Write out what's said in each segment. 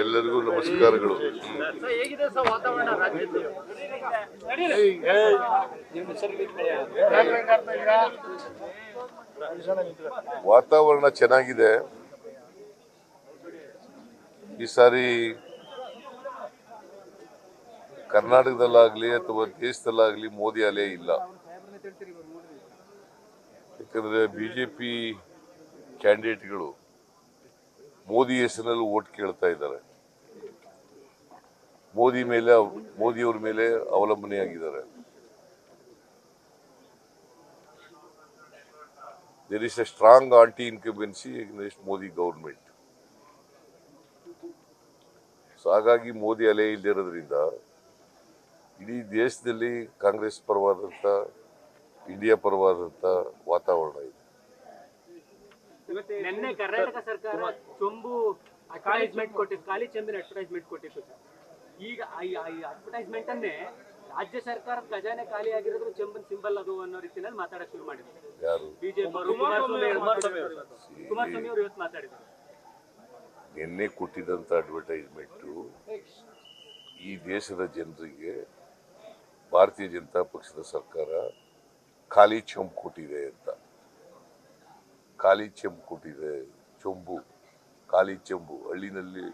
ಎಲ್ಲರಿಗೂ ನಮಸ್ಕಾರಗಳು. ವಾತಾವರಣ ಚೆನ್ನಾಗಿದೆ. ಈ ಸಾರಿ ಕರ್ನಾಟಕದಲ್ಲಾಗ್ಲಿ ಅಥವಾ ದೇಶದಲ್ಲಾಗ್ಲಿ ಮೋದಿ ಅಲೆ ಇಲ್ಲ. ಯಾಕಂದ್ರೆ ಬಿಜೆಪಿ ಕ್ಯಾಂಡಿಡೇಟ್ಗಳು ಮೋದಿ ಹೆಸರಿನಲ್ಲಿ ಓಟ್ ಕೇಳ್ತಾ ಇದ್ದಾರೆ. ಮೋದಿಯವರ ಮೇಲೆ ಅವಲಂಬನೆಯಾಗಿದ್ದಾರೆ. There is a strong anti incumbency against Modi government. So ಹಾಗಾಗಿ ಮೋದಿ ಅಲೆ ಇಲ್ಲದಿರೋದ್ರಿಂದ ಇಡೀ ದೇಶದಲ್ಲಿ ಕಾಂಗ್ರೆಸ್ ಪರವಾದಂತ, ಇಂಡಿಯಾ ಪರವಾದಂತ ವಾತಾವರಣ ಇದೆ. ನಿನ್ನೆ ಕರ್ನಾಟಕ ಸರ್ಕಾರ ಚೊಂಬು ಅಡ್ವರ್ಟೈಸ್ಮೆಂಟ್ ಕೊಟ್ಟಿತ್ತು, ಖಾಲಿ ಚೆಂಬಿನ ಅಡ್ವರ್ಟೈಸ್ಮೆಂಟ್ ಕೊಟ್ಟಿತ್ತು. ಈಗ ಈ ಅಡ್ವರ್ಟೈಸ್ಮೆಂಟ್ ಅನ್ನೇ ರಾಜ್ಯ ಸರ್ಕಾರ ಖಜಾನೆ ಖಾಲಿ ಆಗಿರೋದು ಚೆಂಬನ್ ಸಿಂಬಲ್ ಅದು ಅನ್ನೋ ರೀತಿಯಲ್ಲಿ ಮಾತಾಡಕ್ ಶುರು ಮಾಡಿದ್ರು. ಯಾರು? ಬಿಜೆಪಿ ಕುಮಾರಸ್ವಾಮಿ ಅವರು ಇವತ್ತು ಮಾತಾಡಿದ್ರು. ನಿನ್ನೆ ಕೊಟ್ಟಿದ್ದಂತ ಅಡ್ವರ್ಟೈಸ್ಮೆಂಟ್ ಈ ದೇಶದ ಜನರಿಗೆ ಭಾರತೀಯ ಜನತಾ ಪಕ್ಷದ ಸರ್ಕಾರ ಖಾಲಿ ಚೊಂಬು ಕೊಟ್ಟಿದೆ ಅಂತ. ಖಾಲಿ ಚೆಂಬು ಕೊಟ್ಟಿದೆ, ಚೊಂಬು, ಖಾಲಿ ಚೆಂಬು. ಹಳ್ಳಿನಲ್ಲಿ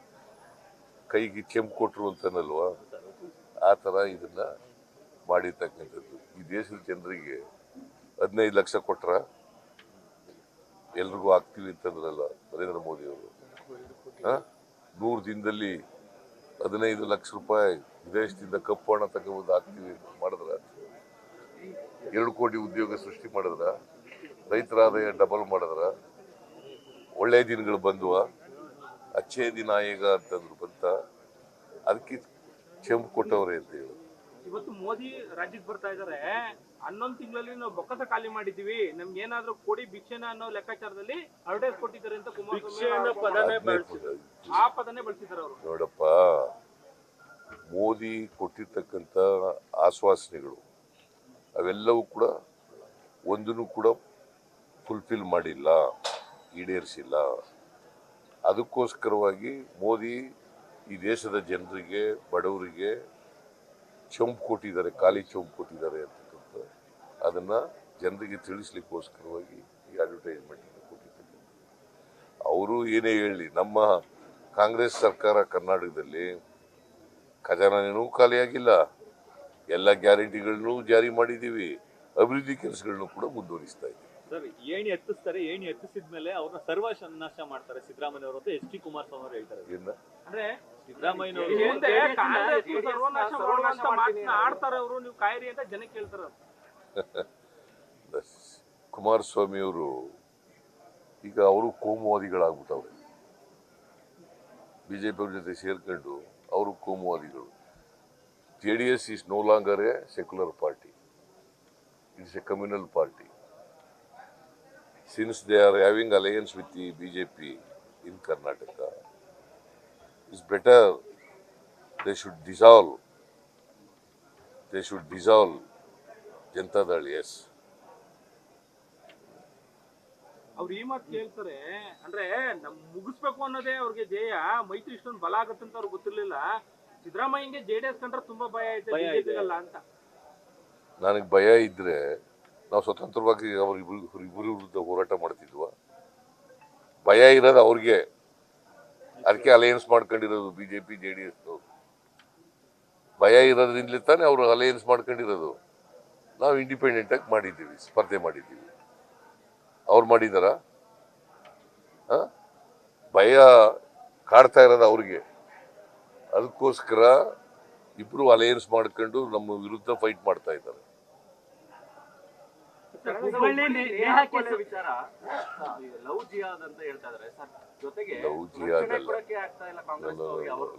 ಕೈಗೆ ಚೆಂಬು ಕೊಟ್ಟರು ಅಂತನಲ್ವಾ, ಆ ಥರ ಇದನ್ನ ಮಾಡಿರ್ತಕ್ಕಂಥದ್ದು. ಈ ದೇಶದ ಜನರಿಗೆ 15 ಲಕ್ಷ ಕೊಟ್ರ ಎಲ್ರಿಗೂ ಆಗ್ತೀವಿ ಅಂತಂದ್ರಲ್ಲ ನರೇಂದ್ರ ಮೋದಿ ಅವರು. 100 ದಿನದಲ್ಲಿ 15 ಲಕ್ಷ ರೂಪಾಯಿ ವಿದೇಶದಿಂದ ಕಪ್ಪು ಹಣ ತಗೊಂಡು ಆಗ್ತೀವಿ ಮಾಡಿದ್ರ, 2 ಕೋಟಿ ಉದ್ಯೋಗ ಸೃಷ್ಟಿ ಮಾಡಿದ್ರ, ರೈತರ ಆದಾಯ ಡಬಲ್ ಮಾಡಿದ್ರ, ಒಳ್ಳೆ ದಿನಗಳು ಬಂದುವ, ಅಚ್ಚೇ ದಿನ ಈಗ ಅಂತಂದ್ರು ಬಂತ. ಅದಕ್ಕೆ ಚೆಂಬು ಕೊಟ್ಟವ್ರೆ ಅಂತ ಹೇಳಿ ಇವತ್ತು ಮೋದಿ ರಾಜ್ಯಕ್ಕೆ ಬರ್ತಾ ಇದಾರೆ. 11 ತಿಂಗಳಲ್ಲಿ ನಾವು ಬೊಕ್ಕಸ ಖಾಲಿ ಮಾಡಿದೀವಿ, ನಮ್ಗೆ ಏನಾದ್ರೂ ಕೊಡಿ ಭಿಕ್ಷೆನ ಅನ್ನೋ ಲೆಕ್ಕಾಚಾರದಲ್ಲಿ ಅಡ್ವರ್ಟೈಸ್ ಕೊಟ್ಟಿದ್ದಾರೆ ಅಂತ ಆ ಪದನೇ ಬಳಸಿದ್ದಾರೆ ಅವರು. ನೋಡಪ್ಪ, ಮೋದಿ ಕೊಟ್ಟಿರ್ತಕ್ಕಂಥ ಆಶ್ವಾಸನೆಗಳು ಅವೆಲ್ಲವೂ ಕೂಡ ಒಂದನ್ನು ಕೂಡ ಫುಲ್ಫಿಲ್ ಮಾಡಿಲ್ಲ, ಈಡೇರಿಸಿಲ್ಲ. ಅದಕ್ಕೋಸ್ಕರವಾಗಿ ಮೋದಿ ಈ ದೇಶದ ಜನರಿಗೆ, ಬಡವರಿಗೆ ಚೊಂಬು ಕೊಟ್ಟಿದ್ದಾರೆ, ಖಾಲಿ ಚೊಂಬು ಕೊಟ್ಟಿದ್ದಾರೆ ಅಂತಕ್ಕಂಥ ಅದನ್ನ ಜನರಿಗೆ ತಿಳಿಸ್ಲಿಕ್ಕೋಸ್ಕರವಾಗಿ ಈ ಅಡ್ವರ್ಟೈಸ್ಮೆಂಟ್ ಕೊಟ್ಟಿರ್ತಕ್ಕಂಥ. ಅವರು ಏನೇ ಹೇಳಿ, ನಮ್ಮ ಕಾಂಗ್ರೆಸ್ ಸರ್ಕಾರ ಕರ್ನಾಟಕದಲ್ಲಿ ಖಜಾನೆನೂ ಖಾಲಿಯಾಗಿಲ್ಲ, ಎಲ್ಲ ಗ್ಯಾರಂಟಿಗಳನ್ನು ಜಾರಿ ಮಾಡಿದ್ದೀವಿ, ಅಭಿವೃದ್ಧಿ ಕೆಲಸಗಳನ್ನು ಕೂಡ ಮುಂದುವರಿಸ್ತಾ ಇದ್ದೀವಿ. ಸರ್, ಏಣಿ ಎತ್ತಿಸ್ತಾರೆ, ಏಣಿ ಎತ್ತಿಸಿದ್ಮೇಲೆ ಅವ್ರನ್ನ ಸರ್ವನಾಶ ಮಾಡ್ತಾರೆ ಸಿದ್ದರಾಮಯ್ಯ ಅವರು ಅಂತ ಎಚ್.ಡಿ. ಕುಮಾರಸ್ವಾಮಿ ಅವರು ಹೇಳ್ತಾರೆ. ಅಂದ್ರೆ ಸಿದ್ದರಾಮಯ್ಯನವರು ಆಡ್ತಾರೆ ಅವರು, ನೀವು ಕಾಯಿರಿ ಅಂತ ಜನಕ್ಕೆ ಹೇಳ್ತಾರೆ. ಕುಮಾರಸ್ವಾಮಿ ಅವರು ಈಗ ಅವರು ಕೋಮುವಾದಿಗಳಾಗ್ಬಿಟ್ಟವ್ರೆ. ಬಿಜೆಪಿ ಅವ್ರ ಜೊತೆ ಸೇರ್ಕೊಂಡು ಅವರು ಕೋಮುವಾದಿಗಳು. JDS is no longer a secular party. It is a communal party. Since they are having alliance with the BJP in Karnataka, it's better they should dissolve. They should dissolve Janata Dal, yes. ಅವ್ರು ಈ ಮಾತು ಕೇಳ್ತಾರೆ ಅಂದ್ರೆ ನಮ್ ಮುಗಿಸ್ಬೇಕು ಅನ್ನೋದೇ ಅವ್ರಿಗೆ ಧ್ಯೇಯ. ಮೈತ್ರಿ ಇಷ್ಟೊಂದು ಬಲ ಆಗತ್ತಂತ ಅವ್ರಿಗೆ ಗೊತ್ತಿರ್ಲಿಲ್ಲ. ಸಿದ್ದರಾಮಯ್ಯಂಗೆ JDS ಕಂಡ್ರೆ ತುಂಬಾ ಭಯ ಐತೆ ಅಂತ. ನನಗೆ ಭಯ ಇದ್ರೆ ನಾವು ಸ್ವತಂತ್ರವಾಗಿ ಇಬ್ಬರು ವಿರುದ್ಧ ಹೋರಾಟ ಮಾಡ್ತಿದ್ವ? ಭಯ ಇರೋದು ಅವ್ರಿಗೆ, ಅದಕ್ಕೆ ಅಲಯನ್ಸ್ ಮಾಡ್ಕೊಂಡಿರೋದು ಬಿಜೆಪಿ JDS. ಭಯ ಇರೋದ್ರಿಂದಲೇ ತಾನೇ ಅವರು ಅಲಯನ್ಸ್ ಮಾಡ್ಕೊಂಡಿರೋದು. ನಾವು ಇಂಡಿಪೆಂಡೆಂಟ್ ಆಗಿ ಮಾಡಿದ್ದೀವಿ, ಸ್ಪರ್ಧೆ ಮಾಡಿದ್ದೀವಿ. ಅವ್ರು ಮಾಡಿದಾರ? ಭಯ ಕಾಡ್ತಾ ಇರೋದು ಅವ್ರಿಗೆ. ಅದಕ್ಕೋಸ್ಕರ ಇಬ್ರು ಅಲಯನ್ಸ್ ಮಾಡ್ಕೊಂಡು ನಮ್ಮ ವಿರುದ್ಧ ಫೈಟ್ ಮಾಡ್ತಾ ಇದ್ದಾರೆ.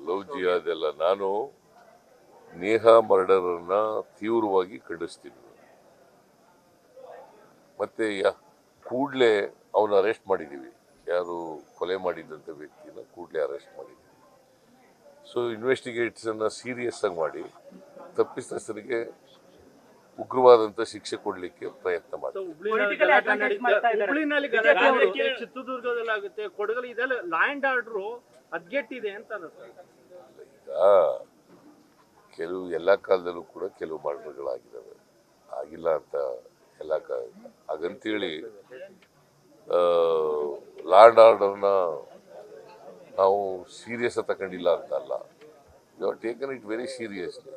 ಲವ್ ಜಿಹಾದ್ ಎಲ್ಲ ನಾನು ನೇಹಾ ಮರ್ಡರ್ ಅನ್ನ ತೀವ್ರವಾಗಿ ಖಂಡಿಸ್ತೀನಿ. ಮತ್ತೆ ಕೂಡಲೇ ಅವನ್ನ ಅರೆಸ್ಟ್ ಮಾಡಿದ್ದೀವಿ. ಯಾರು ಕೊಲೆ ಮಾಡಿದಂಥ ವ್ಯಕ್ತಿನ ಕೂಡಲೇ ಅರೆಸ್ಟ್ ಮಾಡಿದ್ದೀವಿ. ಸೊ ಇನ್ವೆಸ್ಟಿಗೇಟ್ಸ್ ಅನ್ನ ಸೀರಿಯಸ್ ಆಗಿ ಮಾಡಿ ತಪ್ಪಿತಸ್ಥರಿಗೆ ಉಗ್ರವಾದಂತ ಶಿಕ್ಷೆ ಕೊಡ್ಲಿಕ್ಕೆ ಪ್ರಯತ್ನ ಮಾಡ್ತಾರೆ. ಚಿತ್ರದುರ್ಗದಲ್ಲಾಗುತ್ತೆ, ಕೊಡಗಲ್ಲಿ ಇದೆಲ್ಲ ಲಾ ಅಂಡ್ ಆರ್ಡರ್ ಅದ್ಗೆಟ್ಟಿದೆ ಅಂತ ಅನಿಸ್ತದೆ. ಈಗ ಕೆಲವು ಎಲ್ಲ ಕಾಲದಲ್ಲೂ ಕೂಡ ಕೆಲವು ಮರ್ಡರ್ಗಳಾಗಿದ್ದಾವೆ, ಆಗಿಲ್ಲ ಅಂತ ಎಲ್ಲ ಹಾಗಂತೇಳಿ ಲಾ ಅಂಡ್ ಆರ್ಡರ್ನ ನಾವು ಸೀರಿಯಸ್ ತಗೊಂಡಿಲ್ಲ ಅಂತ ಅಲ್ಲ. You are taken it very seriously.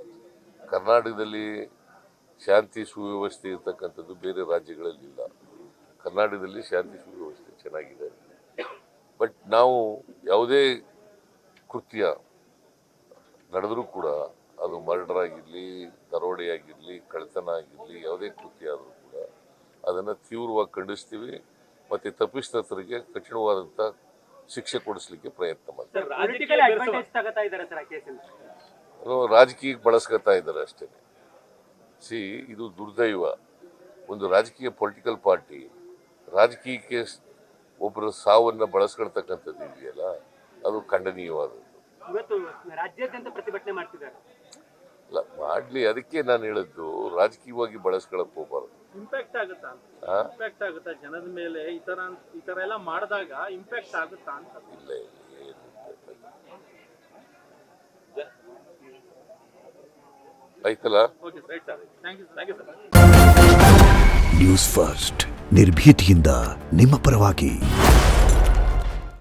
ಕರ್ನಾಟಕದಲ್ಲಿ ಶಾಂತಿ ಸುವ್ಯವಸ್ಥೆ ಇರ್ತಕ್ಕಂಥದ್ದು ಬೇರೆ ರಾಜ್ಯಗಳಲ್ಲಿ ಇಲ್ಲ. ಕರ್ನಾಟಕದಲ್ಲಿ ಶಾಂತಿ ಸುವ್ಯವಸ್ಥೆ ಚೆನ್ನಾಗಿದೆ. ಬಟ್ ನಾವು ಯಾವುದೇ ಕೃತ್ಯ ನಡೆದರೂ ಕೂಡ ಅದು ಮರ್ಡರ್ ಆಗಿರಲಿ, ದರೋಡೆ ಆಗಿರಲಿ, ಕಳ್ಳತನ ಆಗಿರಲಿ, ಯಾವುದೇ ಕೃತ್ಯ ಆದರೂ ಕೂಡ ಅದನ್ನು ತೀವ್ರವಾಗಿ ಖಂಡಿಸ್ತೀವಿ ಮತ್ತು ತಪ್ಪಿತಸ್ಥರಿಗೆ ಕಠಿಣವಾದಂಥ ಶಿಕ್ಷೆ ಕೊಡಿಸ್ಲಿಕ್ಕೆ ಪ್ರಯತ್ನ ಮಾಡ್ತೀವಿ. ಪೊಲಿಟಿಕಲ್ ಅಡ್ವಾಂಟೇಜ್ ತಗೋತಾ ಇದ್ದಾರೆ ಸರ್ ಆ ಕೇಸಿಂದ. ರಾಜಕೀಯಕ್ಕೆ ಬಳಸ್ಕೊತಾ ಇದ್ದಾರೆ ಅಷ್ಟೇ. ಇದು ದುರ್ದೈವ. ಒಂದು ರಾಜಕೀಯ ಪೊಲಿಟಿಕಲ್ ಪಾರ್ಟಿ ರಾಜಕೀಯಕ್ಕೆ ಒಬ್ಬರ ಸಾವನ್ನು ಬಳಸ್ಕೊಳ್ತಕ್ಕಂಥದ್ದು ಇದೆಯಲ್ಲ, ಅದು ಖಂಡನೀಯವಾದದ್ದು. ಇವತ್ತು ರಾಜ್ಯಾದ್ಯಂತ ಪ್ರತಿಭಟನೆ ಮಾಡ್ತಿದ್ದಾರೆ. ಅಲ್ಲ, ಮಾಡಲಿ. ಅದಕ್ಕೆ ನಾನು ಹೇಳಿದ್ದು ರಾಜಕೀಯವಾಗಿ ಬಳಸ್ಕೊಳಕ್ ಹೋಗ್ಬಾರ್ದು. ಇಂಪ್ಯಾಕ್ಟ್ ಆಗುತ್ತಾ ಇಂಪ್ಯಾಕ್ಟ್ ಆಗುತ್ತಾ ಜನದ ಮೇಲೆ ಈ ತರ ಎಲ್ಲ ಮಾಡಿದಾಗ ಇಂಪ್ಯಾಕ್ಟ್ ಆಗುತ್ತಾ ಅಂತ? ಇಲ್ಲ, ಏನು ಆಯ್ತಲ್ಲ. Okay right sir, thank you sir. News first ನಿರ್ಭೀತಿಯಿಂದ ನಿಮ್ಮ ಪರವಾಗಿ.